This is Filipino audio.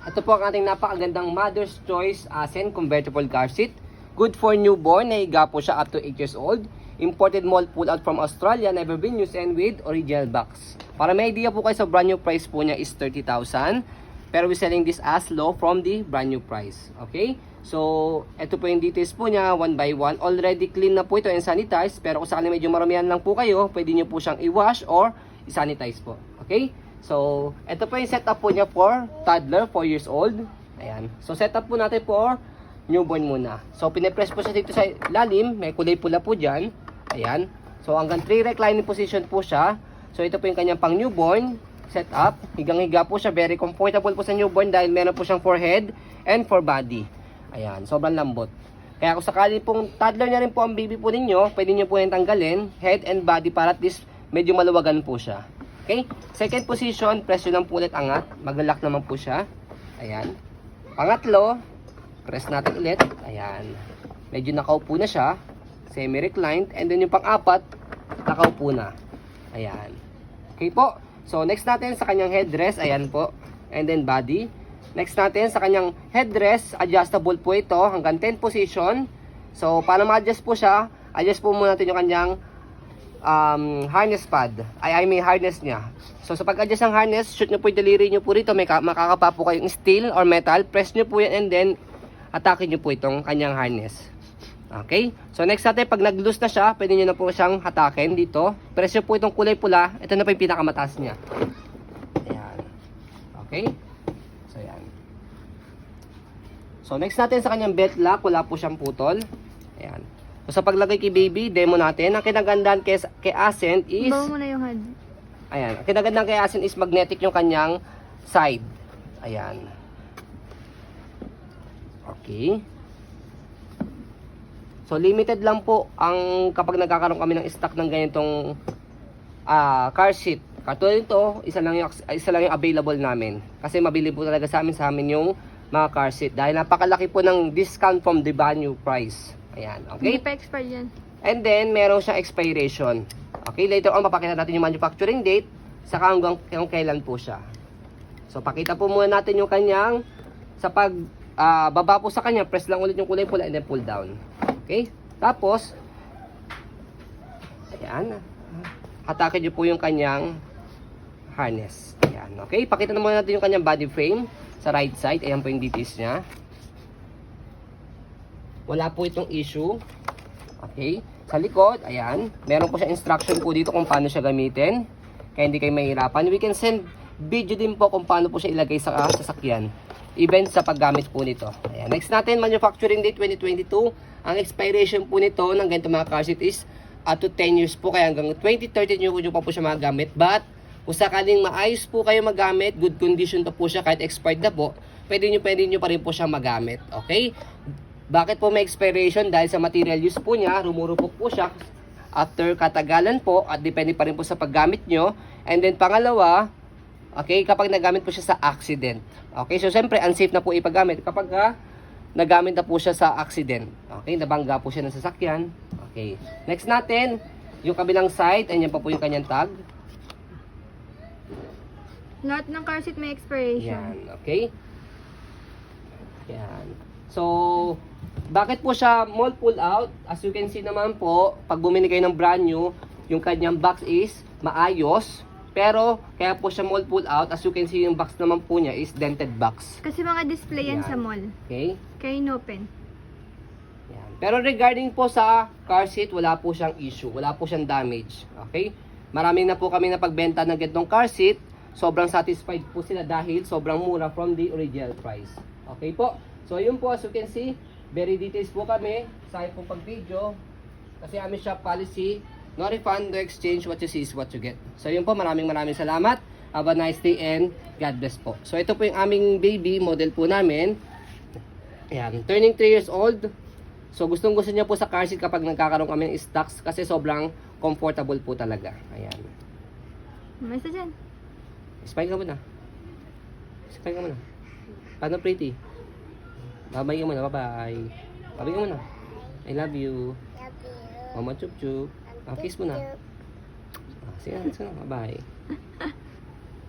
Ito po ang ating napakagandang Mother's Choice Asen Convertible Car Seat. Good for newborn, nahiga po siya up to 8 years old. Imported mold pull out from Australia, never been used and with original box. Para may idea po kayo sa brand new price po niya is 30,000. Pero we're selling this as low from the brand new price. Okay? So, ito po yung details po niya, one by one. Already clean na po ito and sanitized. Pero kung sakali medyo maramihan lang po kayo, pwede nyo po siyang i-wash or i-sanitize po. Okay? So, ito po yung setup po niya for toddler, 4 years old. Ayan. So, setup po natin for newborn muna. So, pinipress po siya dito sa lalim. May kulay pula po dyan. Ayan. So, hanggang 3 reclining position po siya. So, ito po yung kanyang pang newborn setup. Higang-higa po siya. Very comfortable po sa newborn dahil meron po siyang for head and for body. Ayan. Sobrang lambot. Kaya kung sakali pong toddler na rin po ang baby po ninyo, pwede nyo po yung tanggalin, head and body para at least medyo maluwagan po siya. Okay? Second position, press nyo lang po ulit angat. Mag-lock naman po siya. Ayan. Pangatlo, press natin ulit. Ayan. Medyo nakaupo na siya. Semi-reclined. And then yung pang-apat, nakaupo na. Ayan. Okay po. So, next natin sa kanyang headrest. Ayan po. And then body. Next natin sa kanyang headrest. Adjustable po ito. Hanggang 10 position. So, para ma-adjust po siya, adjust po muna natin yung kanyang harness pad. I mean harness niya. So sa pag-adjust ng harness, shoot nyo po yung daliri nyo po rito. May makakapa po kayong steel or metal. Press nyo po yan and then atake nyo po itong kanyang harness. Okay? So next natin, pag nag-loose na siya, pwede nyo na po siyang hatakin dito. Press nyo po itong kulay pula. Ito na po yung pinakamataas niya. Ayan. Okay? So ayan. So next natin sa kanyang belt lock, wala po siyang putol. Ayan. So, sa paglagay kay baby, demo natin. Ang kinagandaan kay Ascent is... Bawa mo na yung head. Ayan. Ang kinagandaan kay Ascent is magnetic yung kanyang side. Ayan. Okay. So, limited lang po ang kapag nagkakaroon kami ng stock ng ganitong car seat. Katulad nito, isa lang yung available namin. Kasi mabili po talaga sa amin yung mga car seat. Dahil napakalaki po ng discount from the brand new price. Ayan, okay? Hindi pa expired yan. And then, meron siyang expiration. Okay, later on, papakita natin yung manufacturing date, saka hanggang kailan po siya. So, pakita po muna natin yung kanyang, sa pag baba po sa kanya, press lang ulit yung kulay pula and then pull down. Okay? Tapos, ayan, hatakin nyo po yung kanyang harness. Ayan, okay? Pakita na muna natin yung kanyang body frame sa right side. Ayan po yung details niya. Wala po itong issue. Okay. Sa likod, ayan. Meron po siya instruction po dito kung paano siya gamitin. Kaya hindi kayo mahirapan. We can send video din po kung paano po siya ilagay sa sasakyan. Even sa paggamit po nito. Ayan. Next natin, manufacturing date 2022. Ang expiration po nito ng ganito mga car seat is up to 10 years po. Kaya hanggang 2030 nyo pa po siya magamit. But, kung sakaling maayos po kayo magamit, good condition to po siya kahit expired na po, pwede nyo pa rin po siya magamit. Okay? Bakit po may expiration? Dahil sa material use po niya, rumurupok po siya after katagalan po at depende pa rin po sa paggamit nyo. And then pangalawa, okay, kapag nagamit po siya sa accident. Okay, so siyempre unsafe na po ipagamit kapag nagamit na po siya sa accident. Okay, nabangga po siya ng sasakyan. Okay, next natin, yung kabilang side, ayan pa po yung kanyang tag. Lahat ng car seat may expiration. Yan, okay. Yan. So, bakit po siya mold pull out? As you can see naman po, pag bumili kayo ng brand new, yung kanyang box is maayos. Pero, kaya po siya mold pull out. As you can see, yung box naman po niya is dented box. Kasi mga display yan sa mall. Okay? Kaya inopen. Yan. Pero regarding po sa car seat, wala po siyang issue. Wala po siyang damage. Okay? Marami na po kami na pagbenta ng ganitong car seat. Sobrang satisfied po sila dahil sobrang mura from the original price. Okay po? So, yun po, as you can see, very details po kami sa pong pag-video. Kasi aming shop policy, no refund, no exchange, what you see is what you get. So, yun po, maraming salamat. Have a nice day and God bless po. So, ito po yung aming baby model po namin. Ayan, turning 3 years old. So, gustong gusto niya po sa car seat kapag nagkakaroon kami ng stocks kasi sobrang comfortable po talaga. Ayan. May isa dyan. Smile ka muna. Smile ka muna. Paano pretty? Babay ka muna, bye-bye. Babay ka muna. I love you. Mama chup chup. Kiss mo na. Sige na, bye-bye.